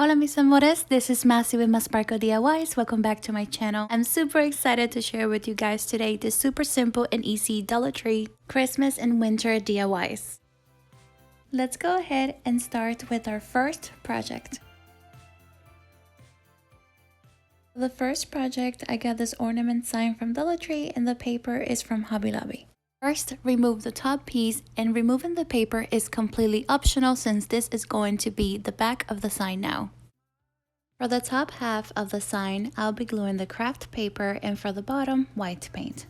Hola mis amores, this is Massey with My Sparkle DIYs. Welcome back to my channel. I'm super excited to share with you guys today this super simple and easy Dollar Tree Christmas and winter DIYs. Let's go ahead and start with our first project. For the first project, I got this ornament sign from Dollar Tree and the paper is from Hobby Lobby. First, remove the top piece, and removing the paper is completely optional since this is going to be the back of the sign now. For the top half of the sign, I'll be gluing the craft paper, and for the bottom, white paint.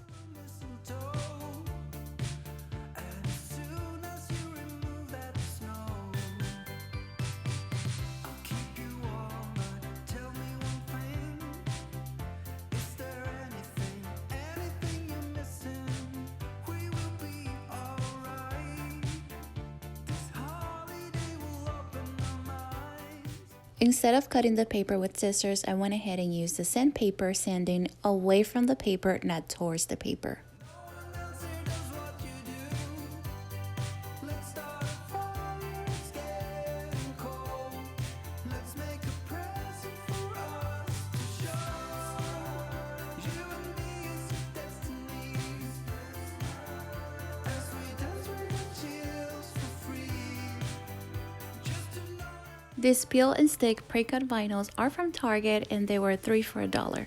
Instead of cutting the paper with scissors, I went ahead and used the sandpaper, sanding away from the paper, not towards the paper. These peel and stick pre-cut vinyls are from Target and they were 3 for $1.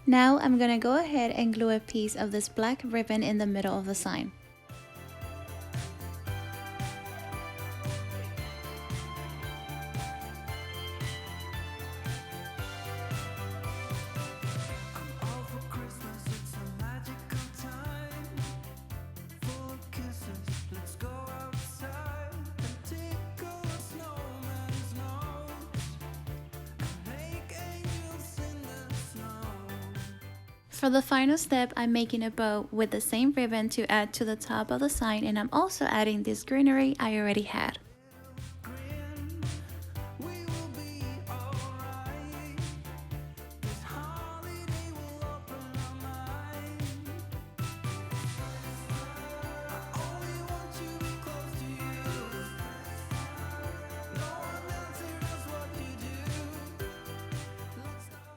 Now I'm gonna go ahead and glue a piece of this black ribbon in the middle of the sign. For the final step, I'm making a bow with the same ribbon to add to the top of the sign, and I'm also adding this greenery I already had.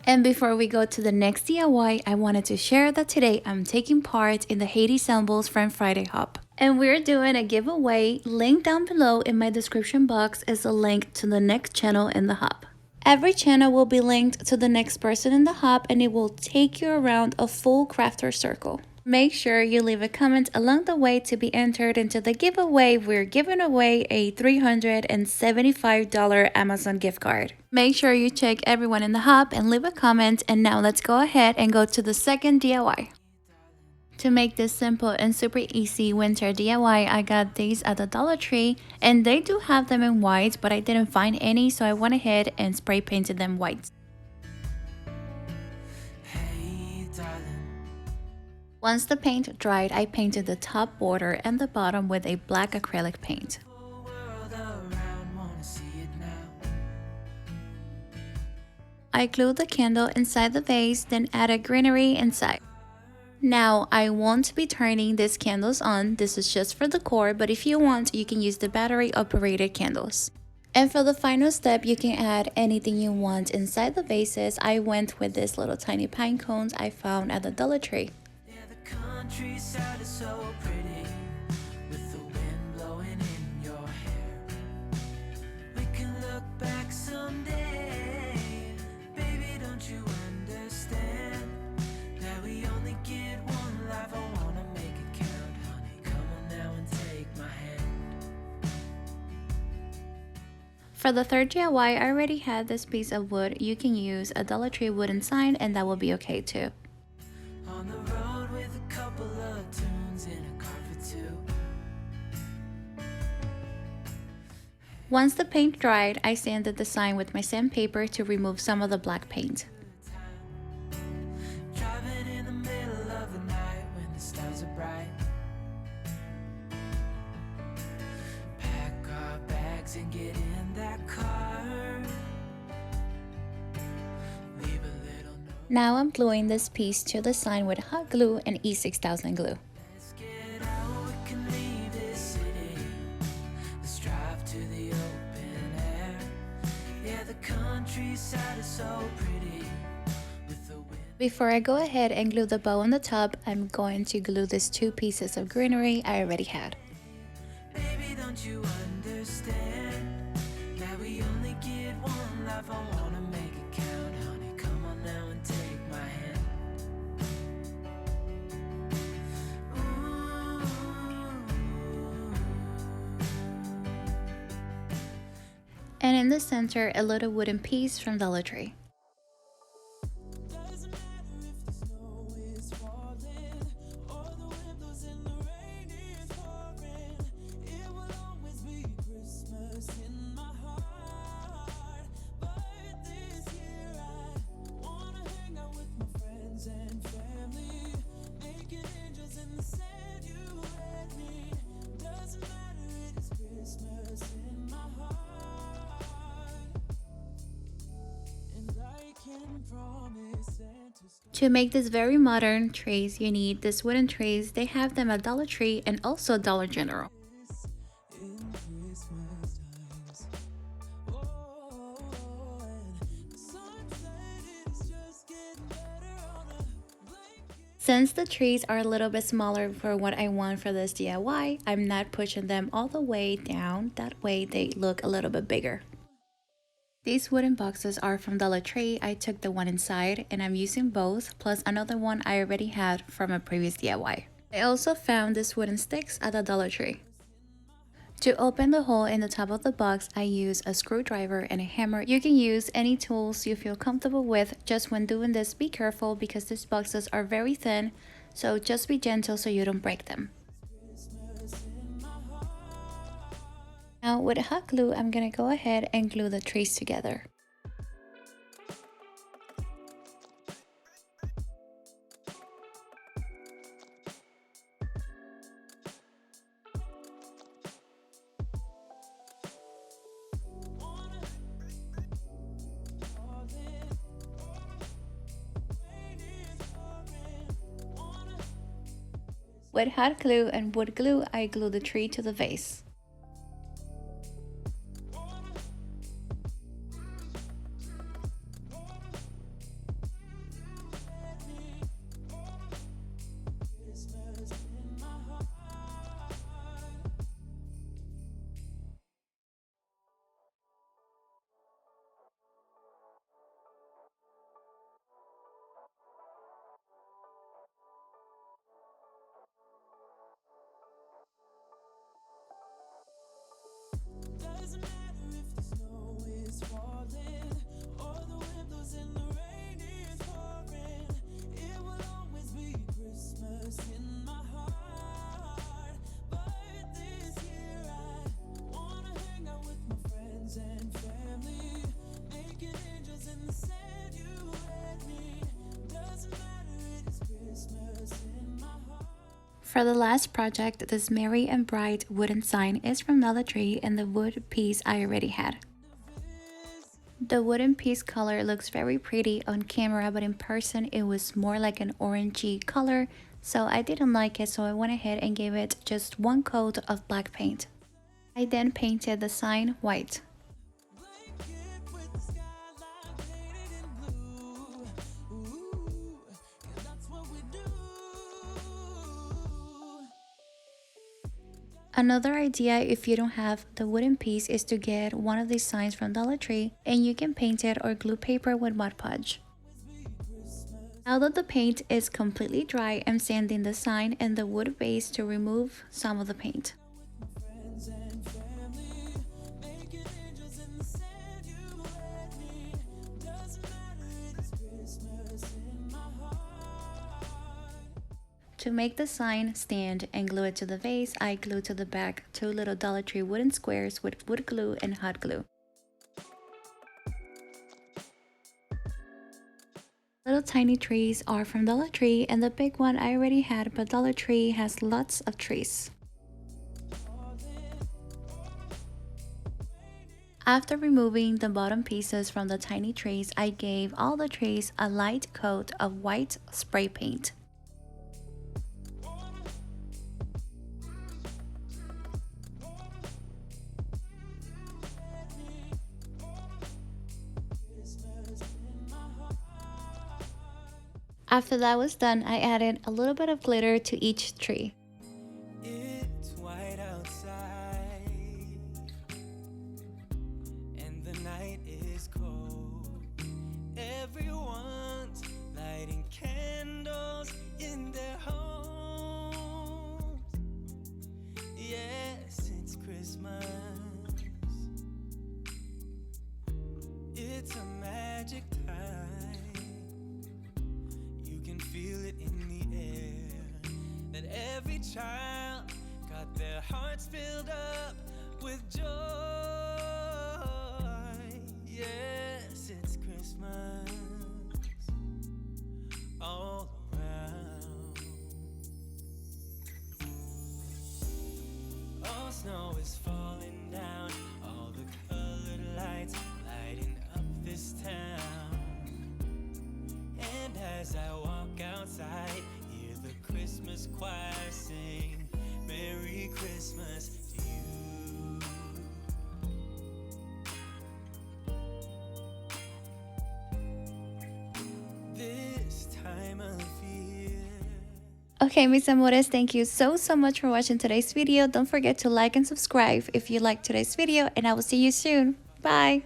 And before we go to the next DIY, I wanted to share that today I'm taking part in the Haiti Samples from Friday Hop. And we're doing a giveaway. Link down below in my description box is a link to the next channel in the hop. Every channel will be linked to the next person in the hop, and it will take you around a full crafter circle. Make sure you leave a comment along the way to be entered into the giveaway. We're giving away a $375 Amazon gift card. Make sure you check everyone in the hop and leave a comment. And now let's go ahead and go to the second DIY. To make this simple and super easy winter DIY, I got these at the Dollar Tree, and they do have them in white, but I didn't find any, so I went ahead and spray painted them white. Once the paint dried, I painted the top border and the bottom with a black acrylic paint. I glued the candle inside the vase, then added greenery inside. Now, I won't be turning these candles on. This is just for decor, but if you want, you can use the battery-operated candles. And for the final step, you can add anything you want inside the vases. I went with these little tiny pine cones I found at the Dollar Tree. Countryside is so pretty, with the wind blowing in your hair. We can look back someday, baby, don't you understand that we only get one life? I wanna make it count, honey, come on now and take my hand. For the third DIY, I already had this piece of wood. You can use a Dollar Tree wooden sign and that will be okay too. On the road with a couple of tunes in a car for two. Once the paint dried, I sanded the sign with my sandpaper to remove some of the black paint. Driving in the middle of the night when the stars are bright. Pack our bags and get in that car. Leave a little note. Now I'm gluing this piece to the sign with hot glue and E6000 glue. Let's get out, we can leave this city. Let's drive to the countryside is so pretty with the wind. Before I go ahead and glue the bow on the top, I'm going to glue these 2 pieces of greenery I already had. Baby, don't you understand that we only get one life? I wanna make it count, honey. Come on now and take my hand. And in the center, a little wooden piece from Dollar Tree. Doesn't matter if the snow is falling or the wind blows and the rain is pouring. It will always be Christmas in my heart. But this year I wanna hang out with my friends and family, making angels in the sand, you and me. Doesn't matter, it is Christmas in my heart. And I can promise Santa's To make this very modern trays, you need these wooden trays. They have them at Dollar Tree and also Dollar General. in Christmas times. Oh, and the sunset is just getting better on a blanket. Since the trees are a little bit smaller for what I want for this DIY, I'm not pushing them all the way down. That way they look a little bit bigger. These wooden boxes are from Dollar Tree. I took the one inside and I'm using both, plus another one I already had from a previous DIY. I also found these wooden sticks at the Dollar Tree. To open the hole in the top of the box, I use a screwdriver and a hammer. You can use any tools you feel comfortable with. Just when doing this, be careful because these boxes are very thin, so just be gentle so you don't break them. Now with hot glue, I'm gonna go ahead and glue the trees together. With hot glue and wood glue, I glue the tree to the vase. Doesn't matter if the snow is falling or the wind blows and the rain is pouring. It will always be Christmas in my heart. But this year I wanna hang out with my friends and family, making angels in the sand, you and me. Doesn't matter, it is Christmas in my heart. For the last project, this merry and bright wooden sign is from Dollar Tree and the wood piece I already had. The wooden piece color looks very pretty on camera, but in person it was more like an orangey color, so I didn't like it, so I went ahead and gave it just one coat of black paint. I then painted the sign white. Blanket with the skyline painted in blue. Ooh, yeah, that's what we do. Another idea if you don't have the wooden piece is to get one of these signs from Dollar Tree and you can paint it or glue paper with Mod Podge. Now that the paint is completely dry, I'm sanding the sign and the wood base to remove some of the paint. Friends and family, making angels in the sand, you and me. Doesn't matter, it is Christmas in my heart. To make the sign stand and glue it to the vase, I glued to the back 2 little Dollar Tree wooden squares with wood glue and hot glue. Little tiny trees are from Dollar Tree and the big one I already had, but Dollar Tree has lots of trees. After removing the bottom pieces from the tiny trees, I gave all the trees a light coat of white spray paint. After that was done, I added a little bit of glitter to each tree. It's white outside, and the night is cold. Everyone's lighting candles in their homes. Yes, it's Christmas. It's a magic time. You can feel it in the air, that every child got their hearts filled up with joy. Yes, it's Christmas all around. All snow is falling down, all the colored lights lighting up this town. And as I walk outside, hear the Christmas choir sing, Merry Christmas to you. This time of year. Okay, mis amores, thank you so much for watching today's video. Don't forget to like and subscribe if you liked today's video, and I will see you soon. Bye!